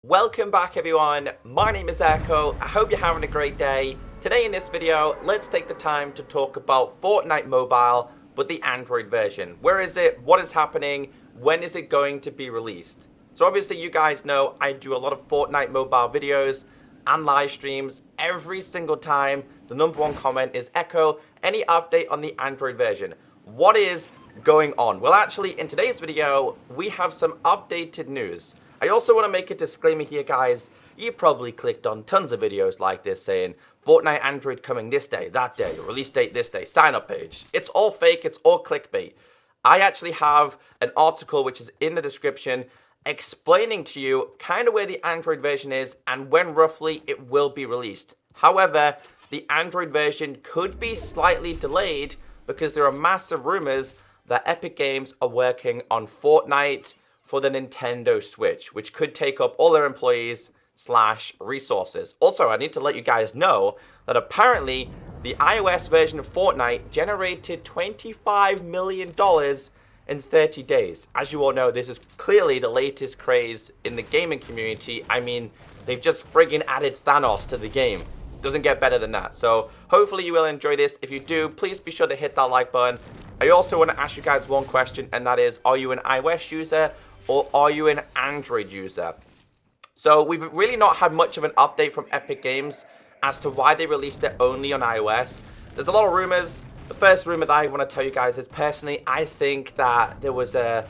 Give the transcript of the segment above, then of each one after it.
Welcome back everyone, my name is Echo. I hope you're having a great day. Today in this video, let's take the time to talk about Fortnite Mobile, but the Android version. Where is it? What is happening? When is it going to be released? So obviously you guys know I do a lot of Fortnite Mobile videos and live streams every single time. The #1 comment is Echo, any update on the Android version? What is going on? Well, actually in today's video, we have some updated news. I also want to make a disclaimer here, guys. You probably clicked on tons of videos like this saying, Fortnite Android coming this day, that day, release date this day, sign up page. It's all fake, it's all clickbait. I actually have an article which is in the description explaining to you kind of where the Android version is and when roughly it will be released. However, the Android version could be slightly delayed because there are massive rumors that Epic Games are working on Fortnite for the Nintendo Switch, which could take up all their employees / resources. Also, I need to let you guys know that apparently the iOS version of Fortnite generated $25 million in 30 days. As you all know, this is clearly the latest craze in the gaming community. I mean, they've just friggin' added Thanos to the game. Doesn't get better than that. So hopefully you will enjoy this. If you do, please be sure to hit that like button. I also want to ask you guys one question, and that is, are you an iOS user or are you an Android user? So we've really not had much of an update from Epic Games as to why they released it only on iOS. There's a lot of rumors. The first rumor that I want to tell you guys is, personally, I think that there was a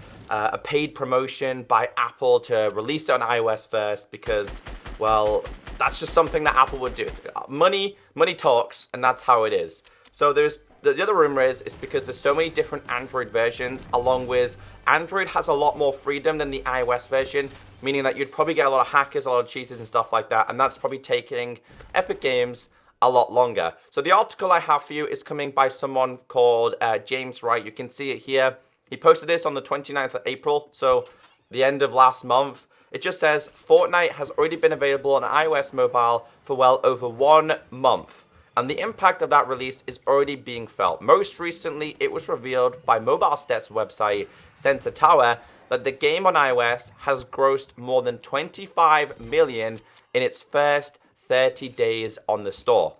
paid promotion by Apple to release it on iOS first because, well, that's just something that Apple would do. Money talks, and that's how it is. So there's the other rumor is because there's so many different Android versions, along with Android has a lot more freedom than the iOS version, meaning that you'd probably get a lot of hackers, a lot of cheaters and stuff like that, and that's probably taking Epic Games a lot longer. So the article I have for you is coming by someone called James Wright. You can see it here. He posted this on the 29th of April, so the end of last month. It just says, Fortnite has already been available on iOS mobile for well over 1 month. And the impact of that release is already being felt. Most recently, it was revealed by Mobile Stats website Sensor Tower that the game on iOS has grossed more than 25 million in its first 30 days on the store.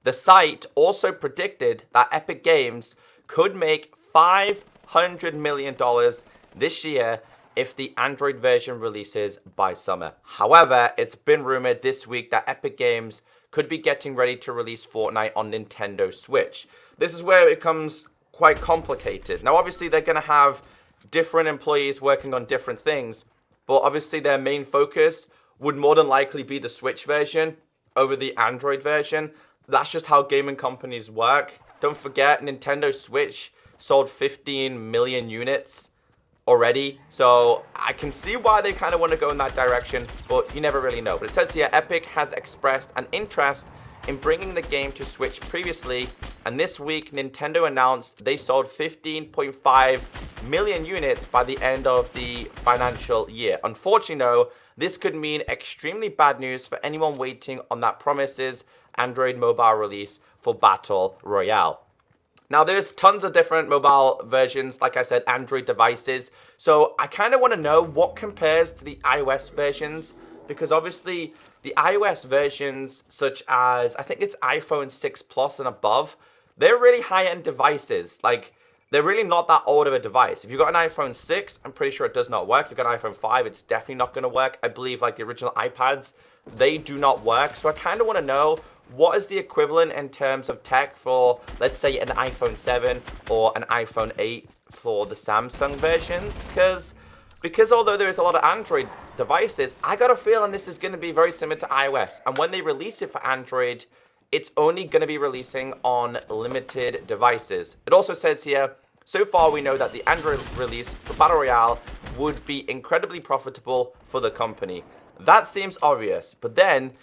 The site also predicted that Epic Games could make $500 million this year if the Android version releases by summer. However, it's been rumored this week that Epic Games could be getting ready to release Fortnite on Nintendo Switch. This is where it becomes quite complicated. Now, obviously, they're going to have different employees working on different things, but obviously their main focus would more than likely be the Switch version over the Android version. That's just how gaming companies work. Don't forget, Nintendo Switch sold 15 million units already, so I can see why they kind of want to go in that direction, but you never really know. But it says here, Epic has expressed an interest in bringing the game to Switch previously, and this week Nintendo announced they sold 15.5 million units by the end of the financial year. Unfortunately, though, this could mean extremely bad news for anyone waiting on that promises Android mobile release for Battle Royale. Now, there's tons of different mobile versions, like I said, Android devices. So I kind of want to know what compares to the iOS versions, because obviously the iOS versions, such as, I think it's iPhone 6 Plus and above, they're really high-end devices. Like, they're really not that old of a device. If you've got an iPhone 6, I'm pretty sure it does not work. If you've got an iPhone 5, it's definitely not going to work. I believe, like, the original iPads, they do not work. So I kind of want to know, what is the equivalent in terms of tech for, let's say, an iPhone 7 or an iPhone 8 for the Samsung versions? Because although there is a lot of Android devices, I got a feeling this is going to be very similar to iOS. And when they release it for Android, it's only going to be releasing on limited devices. It also says here, so far we know that the Android release for Battle Royale would be incredibly profitable for the company. That seems obvious, but then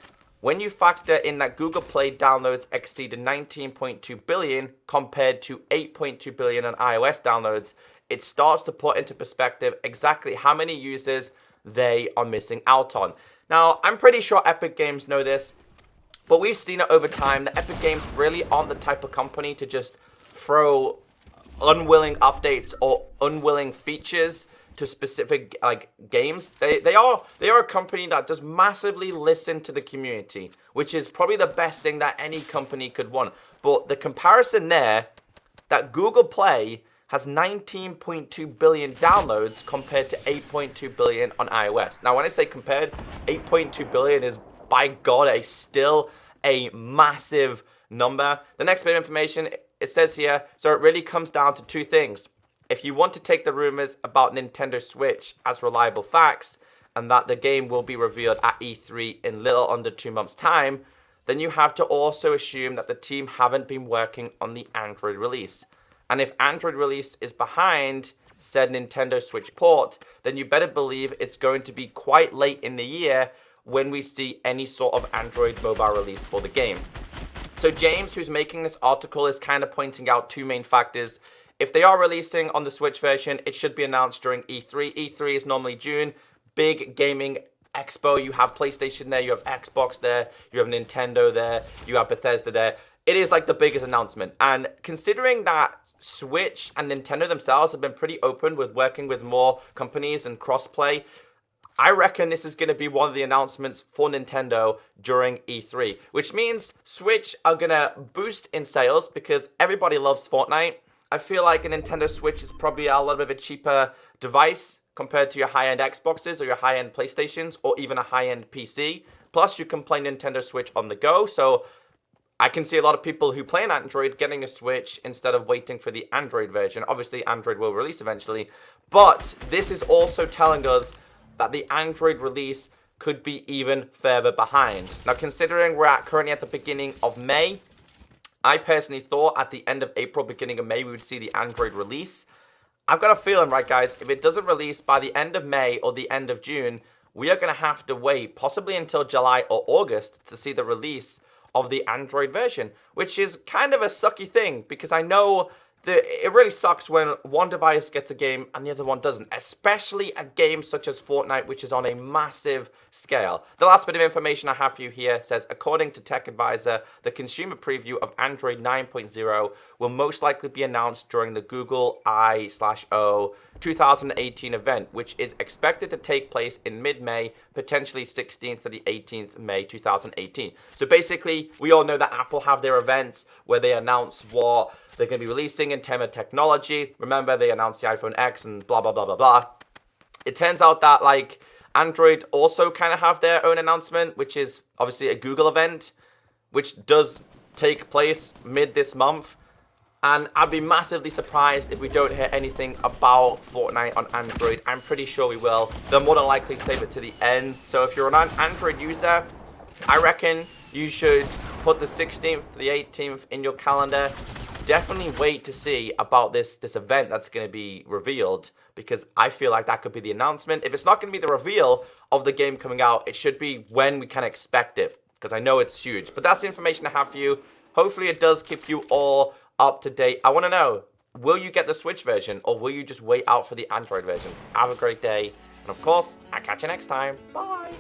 when you factor in that Google Play downloads exceeded 19.2 billion compared to 8.2 billion on iOS downloads, it starts to put into perspective exactly how many users they are missing out on. Now, I'm pretty sure Epic Games know this, but we've seen it over time that Epic Games really aren't the type of company to just throw unwilling updates or unwilling features to specific like games. They are a company that does massively listen to the community, which is probably the best thing that any company could want. But the comparison there, that Google Play has 19.2 billion downloads compared to 8.2 billion on iOS. Now, when I say compared, 8.2 billion is, by God, still a massive number. The next bit of information, it says here, so it really comes down to two things. If you want to take the rumors about Nintendo Switch as reliable facts, and that the game will be revealed at E3 in little under 2 months' time, then you have to also assume that the team haven't been working on the Android release. And if Android release is behind said Nintendo Switch port, then you better believe it's going to be quite late in the year when we see any sort of Android mobile release for the game. So James, who's making this article, is kind of pointing out two main factors. If they are releasing on the Switch version, it should be announced during E3. E3 is normally June. Big gaming expo. You have PlayStation there, you have Xbox there, you have Nintendo there, you have Bethesda there. It is like the biggest announcement. And considering that Switch and Nintendo themselves have been pretty open with working with more companies and crossplay, I reckon this is going to be one of the announcements for Nintendo during E3, which means Switch are going to boost in sales because everybody loves Fortnite. I feel like a Nintendo Switch is probably a little bit of a cheaper device compared to your high-end Xboxes or your high-end PlayStations or even a high-end PC. Plus, you can play Nintendo Switch on the go, so I can see a lot of people who play an Android getting a Switch instead of waiting for the Android version. Obviously, Android will release eventually, but this is also telling us that the Android release could be even further behind. Now, considering we're currently at the beginning of May, I personally thought at the end of April, beginning of May, we would see the Android release. I've got a feeling, right, guys, if it doesn't release by the end of May or the end of June, we are going to have to wait possibly until July or August to see the release of the Android version, which is kind of a sucky thing because I know that it really sucks when one device gets a game and the other one doesn't, especially a game such as Fortnite, which is on a massive scale. The last bit of information I have for you here says, according to Tech Advisor, the consumer preview of Android 9.0 will most likely be announced during the Google I/O 2018 event, which is expected to take place in mid-May, potentially 16th to the 18th May 2018. So basically, we all know that Apple have their events where they announce what they're going to be releasing in terms of technology. Remember, they announced the iPhone X and blah, blah, blah, blah, blah. It turns out that, like, Android also kind of have their own announcement, which is obviously a Google event, which does take place mid this month. And I'd be massively surprised if we don't hear anything about Fortnite on Android. I'm pretty sure we will. They'll more than likely save it to the end. So if you're an Android user, I reckon you should put the 16th to the 18th in your calendar. Definitely wait to see about this event that's going to be revealed, because I feel like that could be the announcement. If it's not going to be the reveal of the game coming out, it should be when we can expect it, because I know it's huge. But that's the information I have for you. Hopefully it does keep you all up to date. I want to know, will you get the Switch version or will you just wait out for the Android version? Have a great day. And of course, I'll catch you next time. Bye.